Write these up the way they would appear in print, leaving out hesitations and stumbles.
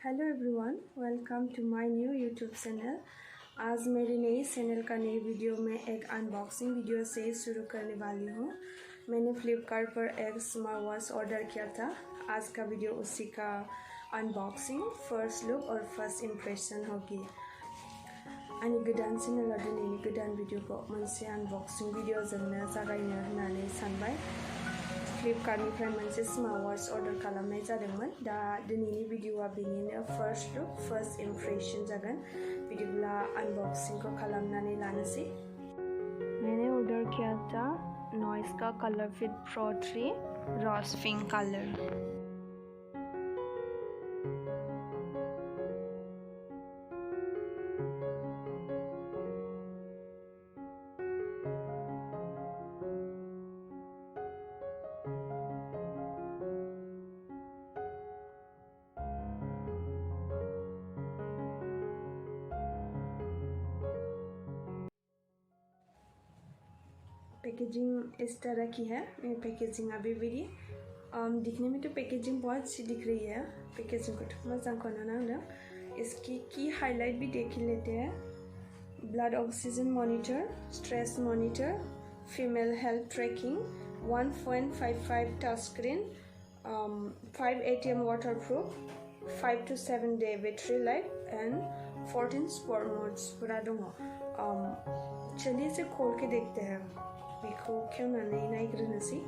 Hello everyone, welcome to my new YouTube channel. आज मेरी नई चैनल का नई वीडियो में एक अनबॉक्सिंग वीडियो से शुरू करने वाली हूँ। मैंने फ्लिपकार्ट पर एक स्मार्ट वॉच ऑर्डर किया था। आज का वीडियो उसी का अनबॉक्सिंग, फर्स्ट लुक और फर्स्ट इम्प्रेशन होगी। आंनि गोदान चैनेलाव दिनैनि गोदान भिडिअखौ मोनसे अनबॉक्सिंग भिडिअजोंनो जागायनो होननानै सानबाय। फ्लिपकार्टनिफ्राय मोनसे स्मार्ट वॉच ऑर्डर खालामनाय जादोंमोन। दा दिनैनि भिडिअआ बेनिनो फर्स्ट लुक, फर्स्ट इम्प्रेशन जागोन। बिदिब्ला अनबॉक्सिंगखौ खालामनानै लानोसै। मैंने ऑर्डर किया था नॉइस का colour fit pro 3 Ross pink colour. Packaging इस तरह की है। पैकेजिंग अभी भी दिखने में तो पैकेजिंग बहुत अच्छी दिख रही है। पैकेजिंग को तो मजाखौनो नांदों। इसकी की हाईलाइट भी देख ही लेते हैं। Blood oxygen monitor, stress monitor, female health trekking, 1.55 touch screen, 5 ATM waterproof, 5 to 7 day battery life and 14 sport modes पूरा दङ। चलिए इसे खोल के देखते हैं। बेखौ खेवनानै नायग्रोनोसै।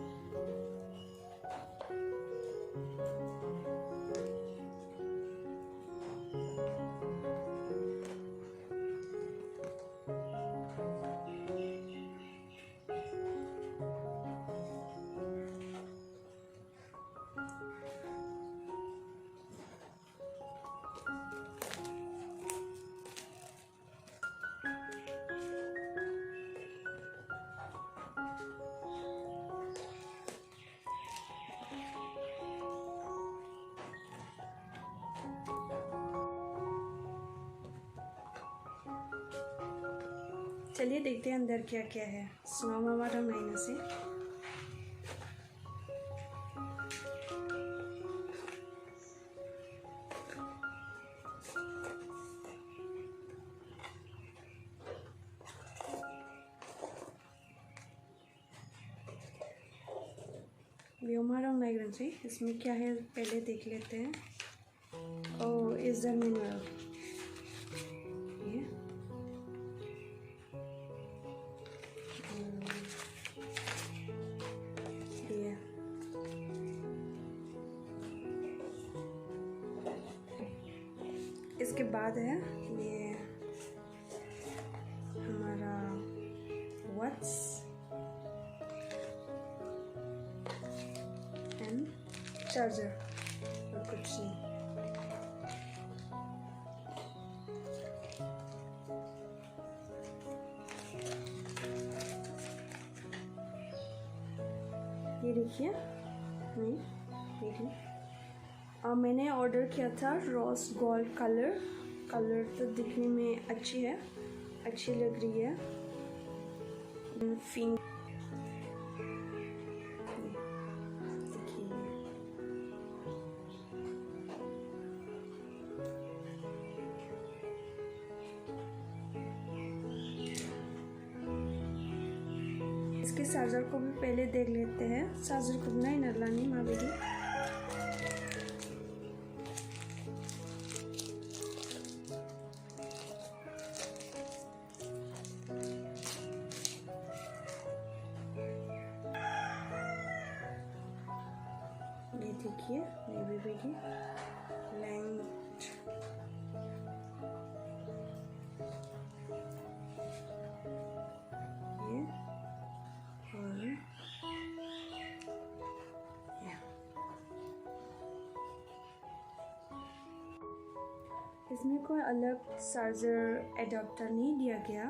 चलिए देखते हैं अंदर क्या क्या है। सुनो मामा रंगाइनो से। व्योमा रंगाइग्रोनोसै। इसमें क्या है पहले देख लेते हैं। ओह, इज द मैनुअल। इसके बाद है ये हमारा वॉच एंड चार्जर और कुछ नहीं। ये देखिए, नहीं देखिए, मैंने ऑर्डर किया था रोज गोल्ड कलर। कलर तो दिखने में अच्छी है, अच्छी लग रही है। फिंग देखिए, इसके चार्जर को भी पहले देख लेते हैं। चार्जर को नहीं नरलानी माबेगी। ये देखिए, ये भी लेंथ, ये और इसमें कोई अलग चार्जर एडाप्टर नहीं दिया गया,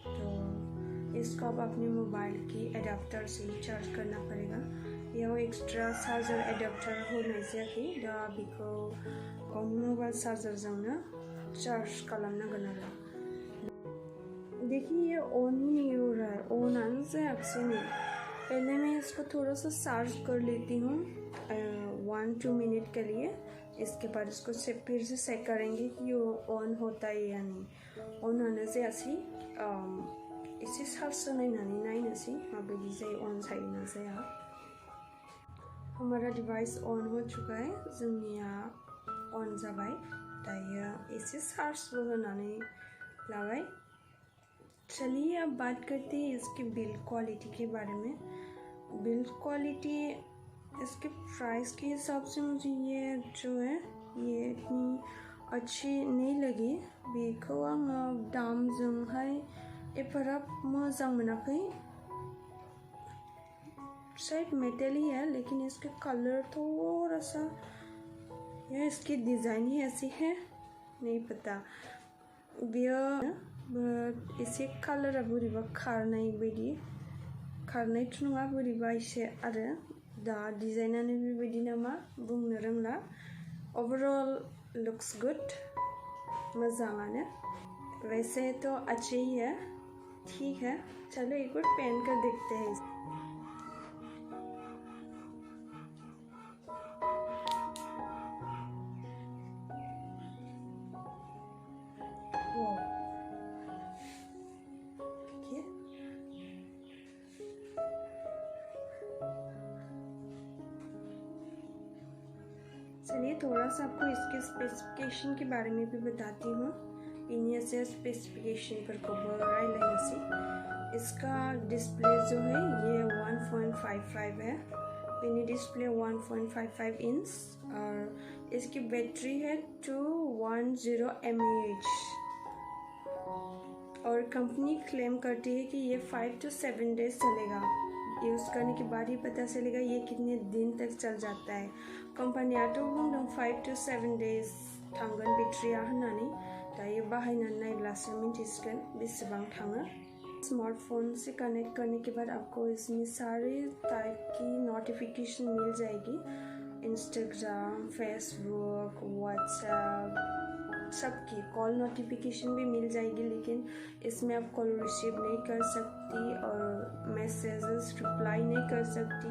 तो इसको आप अपने मोबाइल की एडाप्टर से ही चार्ज करना पड़ेगा। यहाँ एक्सट्रा चार्जर एडाप्टर होनाय जायाखै। दा बेखौ गावनि मबाइल चार्जरजोंनो चार्ज खालामनांगोन आरो। देखिए, ये ऑन ही नहीं हो रहा है, ऑन आना जायाखै नहीं। पहले मैं इसको थोड़ा सा चार्ज कर लेती हूँ 1-2 मिनट के लिए। इसके बाद इसको फिर से चेक करेंगे कि वो ऑन होता है या नहीं। ऑन होने से ऐसी इसे चार्ज नायनोसै माबायदि जायो ऑन जायोना जाया। हमारा डिवाइस ऑन हो चुका है, जोंनिया ऑन जाबाय। दायो इसे चार्जबो होनानै लाबाय। चलिए अब बात करते हैं इसकी बिल्ड क्वालिटी के बारे में। बिल्ड क्वालिटी इसके प्राइस के हिसाब से मुझे ये जो है ये इतनी अच्छी नहीं लगी। बेखौ आङो दामजोंहाय एफाराब मोजां मोनाखै। शायद मेटल ही है, लेकिन इसके कलर थोड़ा सा या इसकी डिज़ाइन ही ऐसी है, नहीं पता। बट एसे कलरा बोरैबा खारनाय बायदि, खारनायथ' नङा बोरैबा एसे आरो दा डिजाइनानो बेबायदि नामा बुंनो रोंला। ओवरऑल लुक्स गुड, मोजाङानो। वैसे तो अच्छे ही है, ठीक है। चलो एक बार पहन कर देखते हैं। चलिए थोड़ा सा आपको इसके स्पेसिफिकेशन के बारे में भी बताती हूँ। इनिया स्पेसिफिकेशन पर इसका डिस्प्ले जो है ये 1.55 है। मिनी डिस्प्ले 1.55 इंच और इसकी बैटरी है 210 mAh और कंपनी क्लेम करती है कि ये 5 to 7 डेज चलेगा। यूज़ करने के बाद ही पता चलेगा ये कितने दिन तक चल जाता है। कंपनियाथ' बुंदों 5 to 7 डेज थांगोन बेटारिया होननानै, दायो बाहायनानै नायब्लासो मिन्थिसिगोन बेसेबां थाङो। स्मार्टफोन से कनेक्ट करने के बाद आपको इसमें सारे टाइप की नोटिफिकेशन मिल जाएगी। इंस्टाग्राम, फेसबुक, व्हाट्सएप सबकी कॉल नोटिफिकेशन भी मिल जाएगी, लेकिन इसमें आप कॉल रिसीव नहीं कर सकती और मैसेजेस रिप्लाई नहीं कर सकती।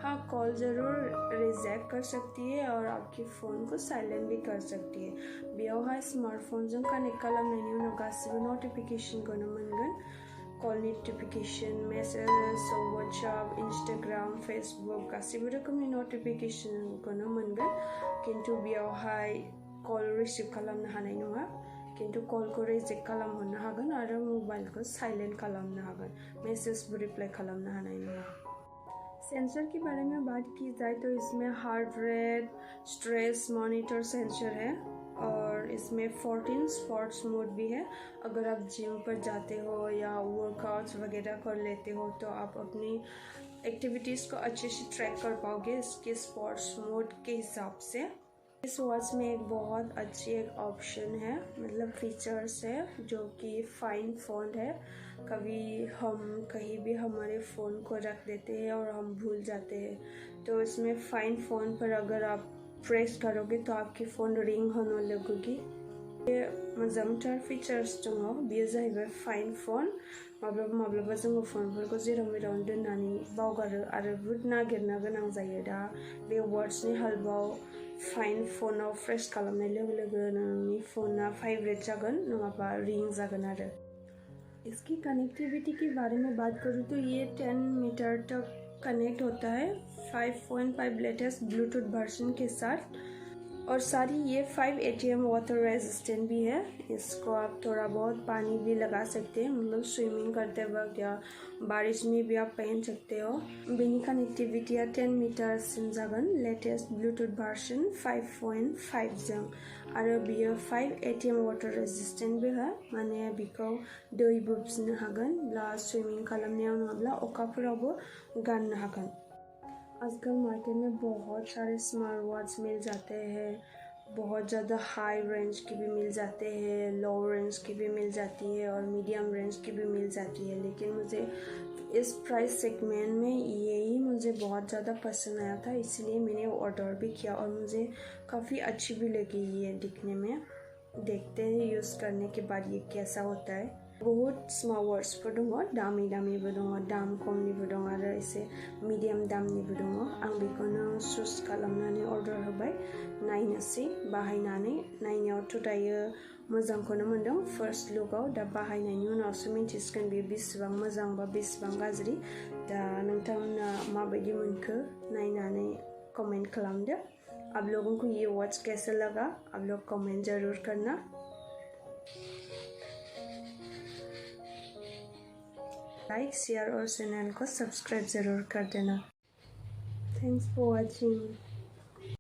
हाँ, कॉल ज़रूर रिजेक्ट कर सकती है और आपके फ़ोन को साइलेंट भी कर सकती है। बेयावहाय स्मार्टफोनजों कनेक्ट खालामनायनि उनाव गासिबो नोटिफिकेशनखौनो मोनगोन। Call notification, messages, WhatsApp, Instagram, Facebook गासिबो रोखोमनि नोटिफिकेशनखौनो मोनगोन, किन्तु बेयावहाय कॉल रिसीव खालामनो हानाय नङा। किन्तु कॉलखौ रिजेक्ट खालामहरनो हागोन आरो मबाइलखौ साइलेंट खालामनो हागोन, मेसेजबो रिप्लाई खालामनो हानाय नङा। सेंसर के बारे में बात की जाए तो इसमें heart rate, stress monitor sensor है और इसमें 14 स्पोर्ट्स मोड भी है। अगर आप जिम पर जाते हो या वर्कआउट्स वगैरह कर लेते हो तो आप अपनी एक्टिविटीज़ को अच्छे से ट्रैक कर पाओगे इसके स्पोर्ट्स मोड के हिसाब से। इस वॉच में एक बहुत अच्छी एक ऑप्शन है, मतलब फीचर्स है, जो कि फाइंड फ़ोन है। कभी हम कहीं भी हमारे फ़ोन को रख देते हैं और हम भूल जाते हैं, तो इसमें फाइंड फ़ोन पर अगर आप प्रेस करोगे तो आपकी फ़ोन रिंग होने लगेगी। ये मोजांथार फीचर्स दङ, बेयो जाहैबाय फाइंड फ़ोन। माब्लाबा माब्लाबा जोङो फ़ोनफोरखौ जेराव मेरावनो दोननानै बावगारो आरो बुहुद नागिरनो गोनां जायो। दा बे वाट्सनि हेल्पआव फाइंड फ़ोनाव प्रेस खालामनाय लोगो लोगो नोंनि फ़ोना वाइब्रेट जागोन, नङाबा रिंग जागोन आरो। इसकी कनेक्टिविटी के बारे में बात करूँ तो ये 10 मीटर तक कनेक्ट होता है 5.5 लेटेस्ट ब्लूटूथ वर्जन के साथ, और सारी ये 5 ATM वाटर रेजिस्टेंट भी है। इसको आप थोड़ा बहुत पानी भी लगा सकते हैं, मतलब स्विमिंग करते वक्त या बारिश में भी आप पहन सकते हो। बेनि कनेक्टिविटिया 10 मीटरसिम जागोन, लेटेस्ट ब्लूटूथ वर्जन 5.5 जों, आरो बियो 5 ATM वाटर रेजिस्टेंट भी है, माने बिखौ दैबो फिनो हागोन, ब्ला स्विमिंग खालामनायाव नङाब्ला अखाफोरावबो गाननो हागोन। आजकल मार्केट में बहुत सारे स्मार्ट वॉच मिल जाते हैं, बहुत ज़्यादा हाई रेंज की भी मिल जाते हैं, लो रेंज की भी मिल जाती है और मीडियम रेंज की भी मिल जाती है। लेकिन मुझे इस प्राइस सेगमेंट में यही मुझे बहुत ज़्यादा पसंद आया था, इसलिए मैंने ऑर्डर भी किया और मुझे काफ़ी अच्छी भी लगी ये दिखने में। देखते हैं यूज़ करने के बाद ये कैसा होता है। बहुत स्मॉल वर्ड्सफोर दङ दामि दामिबो दङ दाम खमनिबो दङ आरो एसे मिडियाम दामनिबो दङ आं बेखौनो चुज खालामनानै अर्डार होबाय नायनोसै बाहायनानै नायनायावथ' दायो मोजांखौनो मोनदों फार्स्ट लुकआव दा बाहायनायनि उनावसो मिन्थिसिगोन बेयो बेसेबां मोजां बा बेसेबां गाज्रि दा नोंथांमोना माबायदि मोनखो नायनानै कमेंट खालामदो आप लोगों को ये वॉच कैसा लगा आप लोग कमेंट ज़रूर करना लाइक शेयर और चैनल को सब्सक्राइब ज़रूर कर देना थैंक्स फॉर वॉचिंग